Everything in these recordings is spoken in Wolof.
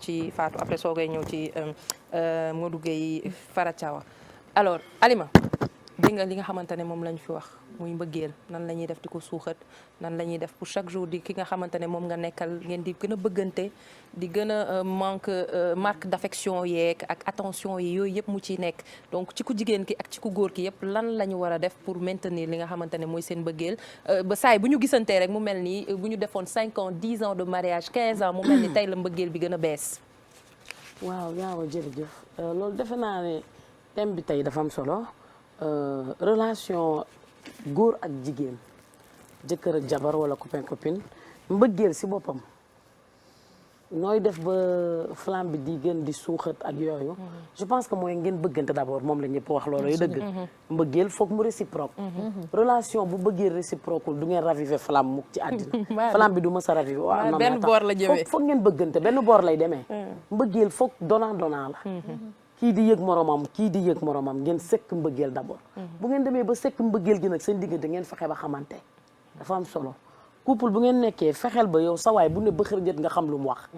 ci Fatou après soo koy ñëw ci Modou Gueye Fara Thiawa alors Alima dégg nga li nga xamante ne moom lañ fi wax muy mbëggeel nan la ñuy def di ko suuxat nan la ñuy def pour chaque jour di ki nga xamante ne moom nga nekkal ngeen di gën a bëggante di gën a marque d'affection yeeg ak attention yi yooyu yëpp mu ciy nekk donc ci ku jigéen ki ak ci ku góor ki yëpp lan la ñu war a def pour maintenir li nga xamante ne mooy seen mbëggeel ba saay bu ñu gisantee rek mu mel ni bu ñu defoon 5 ans 10 ans de mariage 15 ans mu mel ni tey la mbëggeel bi gën a bees. waaw yaaw jërëjëf loolu defe naa ne thème bi tey dafa am solo relation góor ak jigéen jëkkër ak jabar wala copain copine mbëggeel si boppam nooy def ba flamme bi di gën di suuxat ak yooyu je pense que mooy ngeen bëggante d'abord moom la ñëpp wax loolu yu dëgg mbëggeel foog mu réciproque relation bu bëggeel réciproque du ngeen raviver flamme mukk ci àddina flamme bi du mës a raviver waaw non benn boor la jëmee foog ngeen bëggante benn boor lay demee mbëggeel foog donnant la kii di yëg moromam kii di yëg moromam ngeen sekk mbëggeel d'abord bu ngeen demee ba sekk mbëggeel gi nag seen diggante ngeen fexe ba xamante dafa am solo couple bu ngeen nekkee fexeel ba yow sa waay bu ne bëxër jët nga xam lu mu wax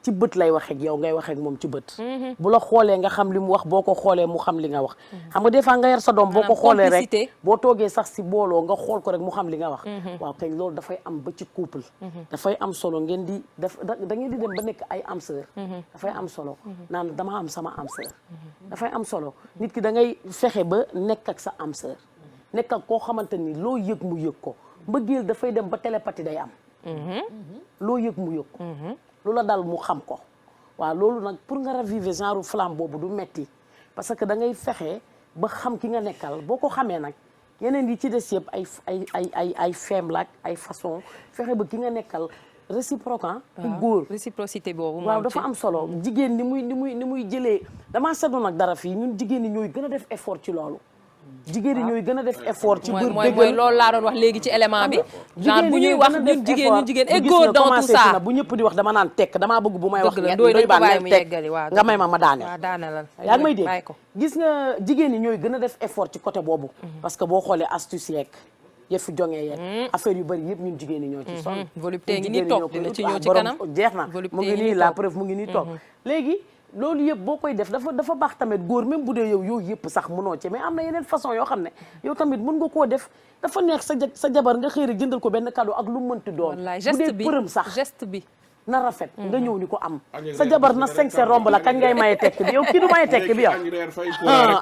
ci bët lay waxee ak yow ngay waxee ak moom ci bët bu la xoolee nga xam li mu wax boo ko xoolee mu xam li nga wax xam nga des fois nga yar sa doom boo ko xoolee rek boo toogee sax si booloo nga xool ko rek mu xam li nga wax waaw kañ loolu dafay am ba ci couple dafay am solo ngeen di da ngeen di dem ba nekk ay am sœur dafay am solo naan dama am sama am sœur dafay am solo nit ki da ngay fexe ba nekk ak sa am sœur nekk ak koo xamante ni loo yëg mu yëg ko mbëggeel dafay dem ba télépathie day am loo yëg mu yëg ko lu la dal mu xam ko waaw loolu nag pour nga raviver genre flamme boobu du metti parce que da ngay fexe ba xam ki nga nekkal boo ko xamee nag yeneen yi ci des yëpp ay feem la ak ay façon fexe ba ki nga nekkal réciproque ku góor réciprocité boobu waaw dafa am solo jigéen ni muy jëlee damaa seetlu nag dara fii ñun jigéen ñi ñooy gën a def effort ci loolu jigéen ñi ñooy gën a def effort ci biir mooy loolu laa doon wax léegi ci élément bi genre bu ñuy wax ñun jigéen et góor dans tout ça bu ñëpp di wax dama naan tekk damaa bëgg bu may wax doy baan ngay tekk nga may ma daaneel yaa ngi may dégg gis nga jigéen ñi ñooy gën a def effort ci côté boobu parce que boo xoolee astuce yeeg yëfu jongee yeeg affaire yu bëri yëpp ñun jigéen ñi ñoo ci sonn volupté ngi nii toog dina ci ñëw ci kanam jeex na mu ngi nii la preuve mu ngi nii toog léegi loolu yëpp boo koy def dafa baax tamit góor même bu dee yow yooyu yëpp sax mënoo ci mais am na yeneen façon yoo xam ne yow tamit mën nga koo def dafa neex sa jabar nga xëy rek jëndal ko benn cadeau ak lu mënti doon bu dee përëm sax geste bi na rafet nga ñëw ni ko am sa jabar na 5 romb la kañ ngay maye tekk bi yow kii du maye tekk bi yow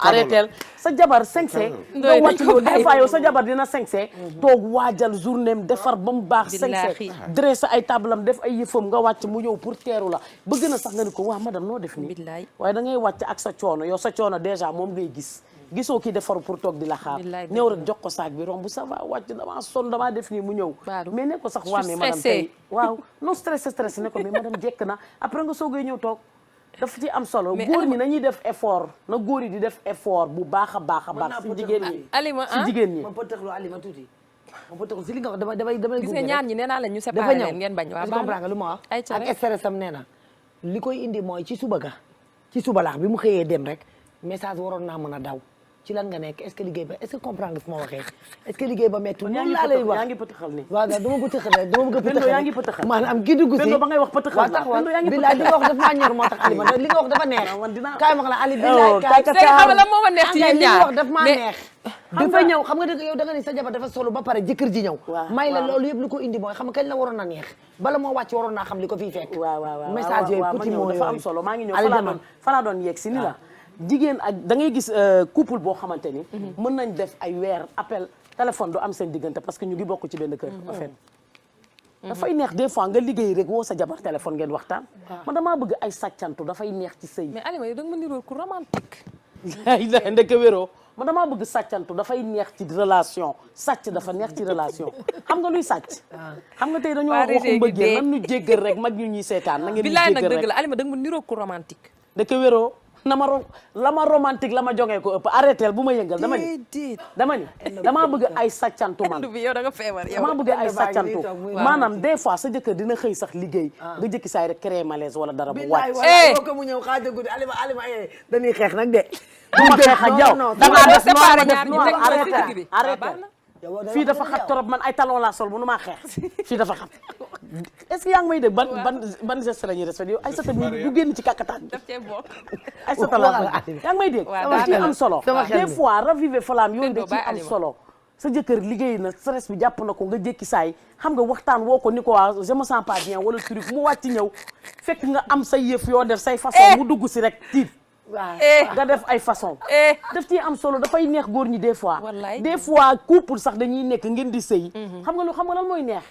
arrêtel sa jabar 5 nga wàcc loolu des fois yow sa jabar dina 5 toog waajal journéem defar ba mu baax 5 dressé ay tablam def ay yëfam nga wàcc mu ñëw pour teeru la bëgg na sax nga ni ko waa madame noo def nii waaye da ngay wàcc ak sa coono yow sa coono déjà moom ngay gis gisoo kii defar pour toog di la xaar ñëw rek jox ko saak bi romb ça va wàcc damaa sonn damaa def nii mu ñëw mais ne ko sax waa mais madame tey waaw non stressé ne ko mais madame jekk na après nga soogay ñëw toog dafa ci am solo góor ñi nañuy def effort na góor yi di def effort bu baax a baax a baax si jigéen ñi si jigéen ñi ma pëtaxlu Alima tuuti ma pëtaxlu si li nga wax damay gis nga ñaar ñi nee naa la ñu séparé leen ngeen bañ waa comprendre nga lu ma wax ak stress am nee na li koy indi mooy ci suba laax bi mu xëyee dem rek message waroon naa mën a daw ci lan nga nekk est-ce que liggéey ba est-ce que comprendre nga fu ma waxee est-ce que liggéey ba métti noonu laa lay wax yaa ngi pëtaxal ni waaw dama ko tëxal rek dama bëgg a pëtaxal yaa ngi pëtaxal maanaam ki dugg si ba ngay wax pëtaxal bilaay li nga wax dafa maa ñor moo tax Alima li nga wax dafa neex kaay ma la Ali bilaay xam la moo ma neex ci yéen ñaar li nga wax dafa maa neex dafa ñëw xam nga dëgg yow da nga ni sa jabar dafa solo ba pare jëkkër ji ñëw may la loolu yëpp lu ko indi mooy xam nga kañ la waroon na neex bala moo wàcc waroon naa xam li ko fii fekk message yooyu petit mot dafa am solo maa ngi ñëw fa laa doon yegg si ni la jigéen ak da ngay gis couple boo xamante ni mën nañ def ay weer appel téléphone du am seen diggante parce que ñu ngi bokk ci benn kër en fait dafay neex des fois nga liggéey rek woo sa jabar téléphone ngeen waxtaan man damaa bëgg ay sàccantu dafay neex ci sëy mais Alima yow da nga ma nirool ku romantique la ndeke wéroo man damaa bëgg sàccantu dafay neex ci relation sàcc dafa neex ci relation xam nga luy sàcc xam nga tey dañoo waxu mbëggeel nan ñu jéggal rek mag ñu ñuy seetaan na ngeen ñu bilaay jéggal nag rek dëgg la Alima da nga ma nirool ku romantique ndeke wéroo la ma romantique la ma jongee ko ëpp arrêtel bu ma yëngal dama ni damaa bëgg ay sàccantu man bi yow da nga feebar yow damaa bëgg ay sàccantu maanaam des fois sa jëkkër dina xëy sax liggéey nga jëkki saay rek créer malaise wala dara bu wàcc ko mu ñëw xaaja guddi Alima dañuy xeex nag de du ma xeex ak yow damaa def séparé ñaar ñi teg ci digg bi arrêtel fii dafa xat torop man ay talon laa sol mënu maa xeex fii dafa xat est-ce que yaa ngi may dégg ban geste la ñuy respecté yow ay sata bi du génn ci kàkkataan bi daf cee bokk. ay sata la yaa ngi may dégg daf ci am solo des fois raviver flamme yooyu da ci am solo sa jëkkër liggéey na stress bi jàpp na ko nga jékki saay xam nga waxtaan woo ko ni ko waa je me sens pas bien wala truc mu wàcc ñëw fekk nga am say yëf yoo def say façon mu dugg si rek tiit nga def ay façon daf ci am solo dafay neex góor ñi des fois couple sax dañuy nekk ngeen di sëy xam nga lan mooy neex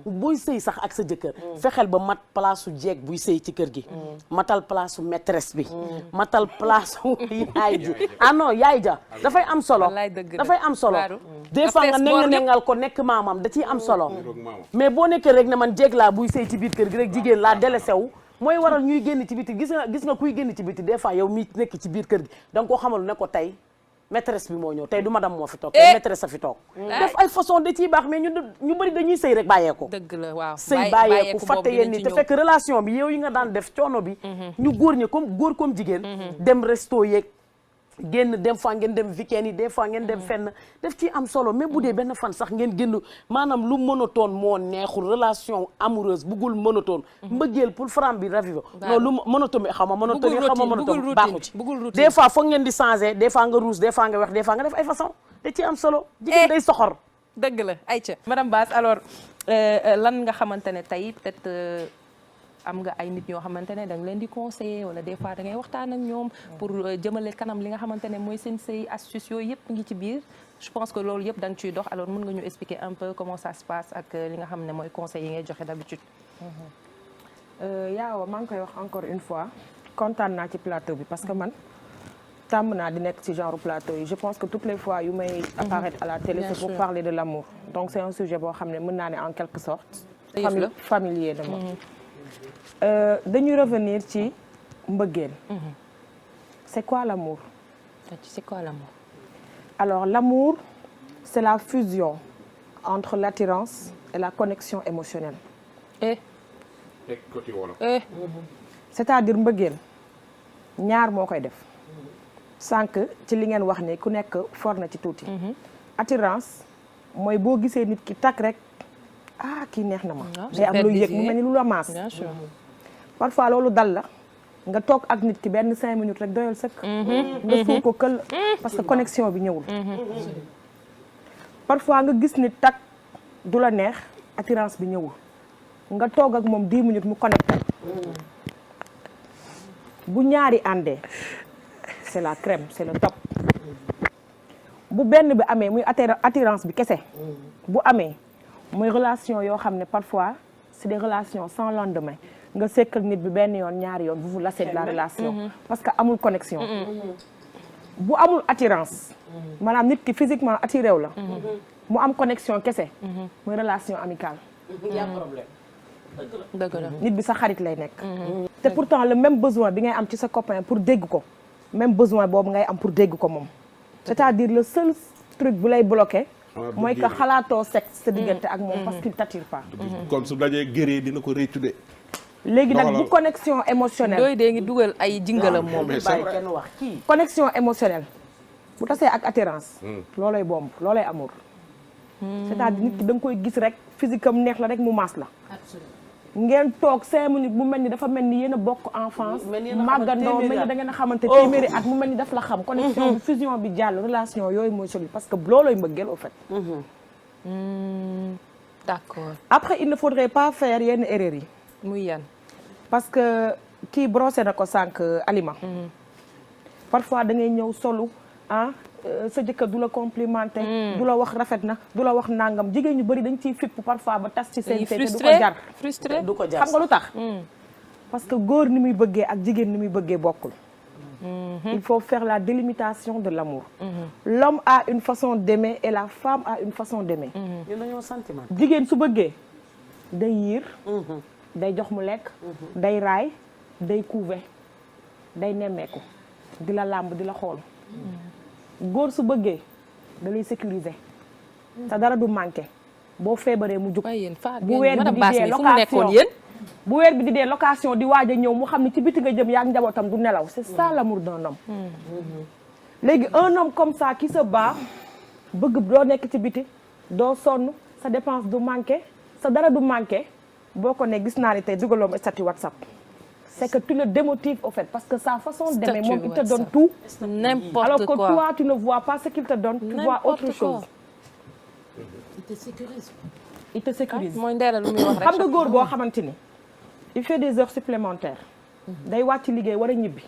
booy sëy sax ak sa jëkkër fexeel ba mat place su jeeg buy sëy ci kër gi matal place su maîtresse bi matal place su yaay ji ah non yaay ja dafay am solo dafay am solo des fois nga nengal ko nekk maamam da ciy am solo mais boo nekkee rek ne man jeeg laa buy sëy ci biir kër gi rek jigéen laa délaissé wu mooy waral ñuy génn ci biti gis nga kuy génn ci biti des fois yow mi nekk ci biir kër gi da nga koo xamal ne ko tey maîtresse bi moo ñëw tey du madame moo fi toog tey maîtresse a fi toog def ay façon da ciy baax mais ñu bëri dañuy sëy rek bàyyeeku dëgg la waaw sëy bàyyeeku fàtte yéen ni te fekk relation bi yow yi nga daan def coono bi ñu góor ñi comme jigéen dem resto yeeg génn dem fois ngeen dem weekend yi des fois ngeen dem fenn def ci am solo mais bu dee benn fan sax ngeen génn maanaam lu monotone moo neexul relation amoureuse buggul monotone mbëggeel pour femme bi raviver non lu monotone baaxu ci des fois foog ngeen di changer des fois nga ruus des fois nga wax des fois nga def ay façon da ci am solo jigéen day soxor dëgg la ayca madame Basse alors lan nga xamante ne tey peut-être am nga ay nit ñoo xamante ne da nga leen di conseiller wala des fois da ngay waxtaan ak ñoom pour jëmale kanam li nga xamante ne mooy seen say astuces yooyu yëpp ngi ci biir je pense que loolu yëpp da nga ciy dox alors mën nga ñu expliquer un peu comment ça se passe ak li nga xam ne mooy conseils yi ngay joxe d'habitude. Yaawa maa ngi koy wax encore une fois kontaan naa ci plateau bi parce que man tàmm naa di nekk ci genre plateau yi je pense que toutes les fois yu may apparaître à la télé c'est pour parler de l'amour donc c'est un sujet boo xam ne mën naa ne en quelque sorte familier de moi. Dañuy revenir ci mbëggeel. C'est quoi l'amour? C'est quoi l'amour? Alors l'amour, c'est la fusion entre l'attirance et la connexion émotionnelle. C'est-à-dire mbëggeel ñaar moo koy def. Sànq ci li ngeen wax ne ku nekk for na ci tuuti. Attirance mooy boo gisee nit ki takk rek kii neex na ma. day am lu yëg mu mel ni lu la maas. Parfois loolu dal la nga toog ak nit ki benn 5 minutes rek doyal sëkk. nga suul ko kël parce que connexion bi ñëwul. Parfois nga gis nit tak du la neex attirance bi ñëwul nga toog ak moom 10 minutes mu connecté. bu ñaari àndee c'est la crème c'est le top. bu benn bi amee muy attirance bi kese. bu amee muy relation yoo xam ne parfois c'est des relations sans lendemain. nga sekk ak nit bi benn yoon ñaari yoon vous vous lassez de la relation parce que amul connexion bu amul attirance maanaam nit ki physiquement attiré wu la mu am connexion kese muy relation amicale dëgg la nit bi sa xarit lay nekk te pourtant le même besoin bi ngay am ci sa copain pour dégg ko même besoin boobu ngay am pour dégg ko moom c'est-à-dire le seul truc bu lay bloqué mooy que xalaatoo sexe sa diggante ak moom parce qu'il t'attire pas kon su dajee gëree dina ko réccu de léegi nag bu connexion émotionnelle dooy dee ngi dugal ay jingalam moom bàyyi kenn wax kii connexion émotionnelle bu tasee ak attirance loolay bomb loolay amour c'est-à-dire nit ki da nga koy gis rek physique am neex la rek mu maas la ngeen toog 5 minutes mu mel ni dafa mel ni yéen a bokk enfance màggandoo mel ni da ngeen a xamante téeméeri at mu mel ni daf la xam connexion bi fusion bi jàll relation yooyu mooy solide parce que loolooy mbëggeel au fait d'accord après il ne faudrait pas faire yenn erreurs yi muy yan parce que kii brossé na ko sànq aliment parfois da ngay ñëw solu sa jëkkër du la complimenté du la wax rafet na du la wax nangam jigéen ñu bëri dañ ciy fipp parfois ba tas ci seen te du ko jar frustré du ko jar xam nga lu tax parce que góor ni muy bëggee ak jigéen ni muy bëggee bokkul il faut faire la délimitation de l'amour l'homme a une façon d'aimer et la femme a une façon d'aimer ñu dañoo sentiment jigéen su bëggee day yiir day jox mu lekk day raay day couver day nemmeeku di la làmb di la xool góor su bëggee da lay sécuriser te dara du manqué boo feebaree mu jug bu weer bi di dee location bu weer bi di dee location di waaj a ñëw mu xam ne ci biti nga jëm yaa ak njabootam du nelaw c'est ça l'amour d'un homme léegi un homme comme ça qui se bat bëgg doo nekk ci biti doo sonn sa dépense du manqué sa dara du manqué boo ko ne gis naa ni tey dugaloo ma statut WhatsApp c'est que tu le démotives au fait parce que sa façon d'aimer moom il te donne tout n'importe alors que quoi. toi tu ne vois pas ce qu'il te donne tu vois autre chose il te sécurise mooy ndeela lu muy wax rek. xam nga góor boo xamante ni il fait des heures supplémentaires day wàcc liggéey war a ñibbi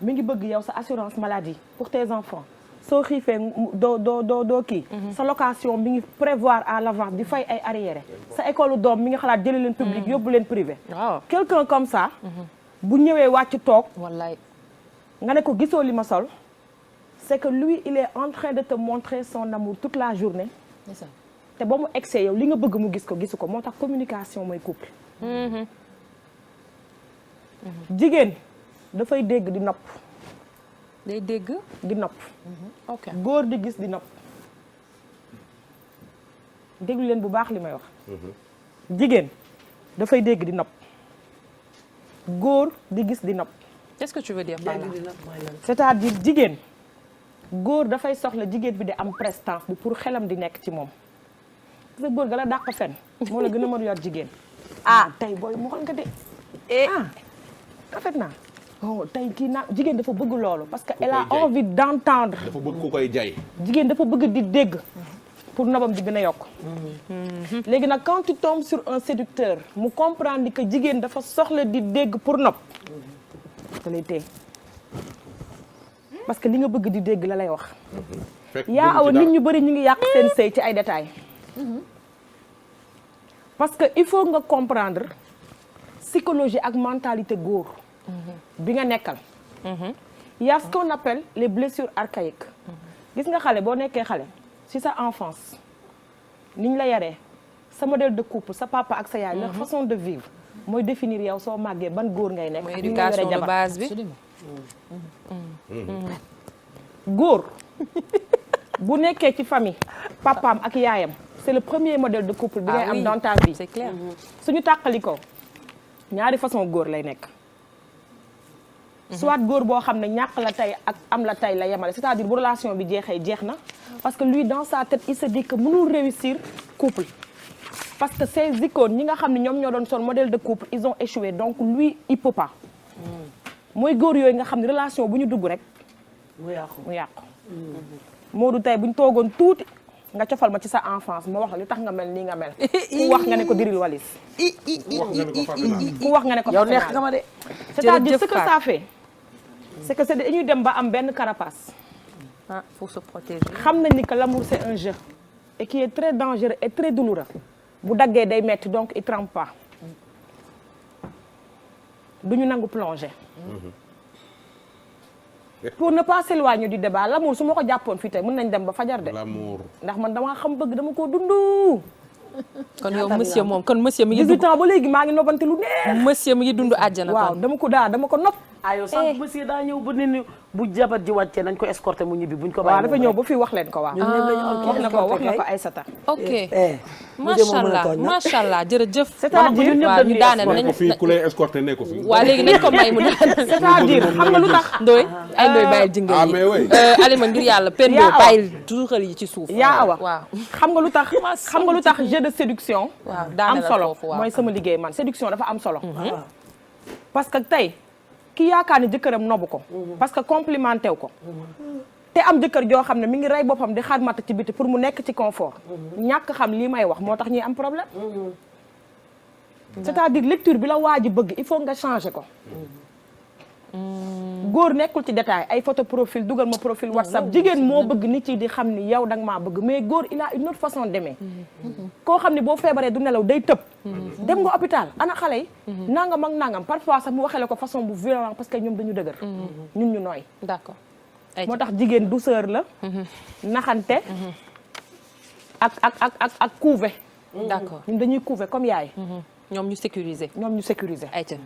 mi ngi bëgg yow sa assurance maladie pour tes enfants soo xiifee doo kii sa location mi ngi prévoir à l'avance di fay ay arriéré sa école doom mi ngi xalaat jëlee leen public yóbbu leen privé waaw quelqu'un comme ça bu ñëwee wàcc toog wallaay. nga ne ko gisoo li ma sol c'est que lui il est en train de te montrer son amour toute la journée te ba mu egsee yow li nga bëgg mu gis ko gisu ko moo tax communication mooy couple jigéen dafay dégg di nopp day dégg. di nopp ok góor di gis di nopp déglu leen bu baax li may wax jigéen dafay dégg di nopp góor di gis di nopp qu'est-ce que tu veux dire par là. c'est-à-dire jigéen góor dafay soxla jigéen bi di am prestance bi pour xelam di nekk ci moom parce que góor ga la dàq fen moo la gën a mën yor jigéen tey booy mu xool nga de rafet naa tey kii naa jigéen dafa bëgg loolu parce que elle a envie d'entendre dafa bëgg ku koy jaay. jigéen dafa bëgg di dégg pour nobam di gën a yokk léegi nag quand tu tombes sur un séducteur mu comprendre que jigéen dafa soxla di dégg pour nopp da lay téye parce que li nga bëgg di dégg la lay wax fekk yaa aw nit ñu bëri ñu ngi yàq seen sëy ci ay détails parce que il faut nga comprendre psychologie ak mentalité góor bi nga nekkal y a ce qu'on appelle les blessures archaïques gis nga xale boo nekkee xale ci sa enfance niñ la yaree sa modèle de couple sa papa ak sa yaay leur façon de vivre mooy définir yow soo màggee ban góor ngay nekk mooy ak ni nga éducation yore de jabar base bi. góor bu nekkee ci famille papaam ak yaayam c'est le premier modèle de couple bi ngay am dans ta vie c'est clair. suñu tàqali ko ñaari façon góor lay nekk soit góor boo xam ne ñàkk la tey ak am la tey la yemale c'est-à-dire bu relation bi jeexee jeex na parce que lui dans sa tête il se dit que mënul réussir couple parce que ces icônes ñi nga xam ne ñoom ñoo doon son modèle de couple ils ont échoué donc lui il peut pas mooy góor yooyu nga xam ne relation bu ñu dugg rek mu yàqu mu yàqu Modou tey bu ñu toogoon tuuti nga cofal ma ci sa enfance ma wax la li tax nga mel nii nga mel ku wax nga ne ko diril walis ku wax nga ne ko yow neex nga ma de c'est-à-dire ce que ça fait c'est que c'est dañuy dem ba am benn carapace faut se protéger. xam nañ ni que l'amour c'est un jeu et qui est très dangereux et très douloureux bu daggee day metti donc il trempe pas duñu nangu plonger pour ne pas s'éloigner du débat l'amour su ma ko jàppoon fii tey mën nañ dem ba fajar de l'amour. ndax man damaa xam bëgg dama koo dund kon yow monsieur moom kon monsieur mi ngi 18 dund ans ba léegi maa ngi noppante lu neex monsieur mi ngi dund àjjana. waaw kon dama ko nopp yow sànq monsieur daa ñëw ba ni bu jabat ji wàccee nañ ko escorté mu ñibbi buñ ko waaw bàyyi dafa ñëw ba fii wax leen ko waaw ñun ñëpp lañu wax na ko Aïssata ok mu demoon macha mën a allah tooñ nag. macha allah jërëjëf. c'est-à-dire ñun ñëpp waaw dañuy ñu daaneel ne nañ ko fii ku lay escorté ne ko fii. waa léegi nañ ko may mu daaneel. c'est-à-dire xam nga lu tax Ndoye ay Ndoye bàyyil jingle ah yi. mais oui. Alima ngir yàlla pen Yaa awa. bàyyil tuuxal yi ci suuf. yaa awa waaw. xam nga lu tax jeu de séduction waaw am daaneel solo foofu waaw. mooy sama liggéey man séduction dafa am solo parce que tey ki yaakaar ni jëkkëram nobu ko parce que complimenté wu ko te am jëkkër joo xam ne mi ngi rey boppam di xaar matt ci biti pour mu nekk ci confort ñàkk xam lii may wax moo tax ñuy am problème c'est-à-dire lecture bi la waa ji bëgg il faut nga changer ko góor nekkul ci détail ay photo profil dugal ma profil WhatsApp jigéen moo bëgg nit yi di xam ni yow danga maa bëgg mais góor il a une autre façon d'aimer koo xam ne boo feebaree du nelaw day tëb dem nga hôpital ana xale yi nangam ak nangam parfois sax mu waxee la ko façon bu violent parce que ñoom dañu dëgër ñun ñu nooy d'accord. moo tax jigéen douceur la naxante ak couver d'accord ñun dañuy couver comme yaay ñoom ñu sécuriser. ñoom ñu sécuriser ayca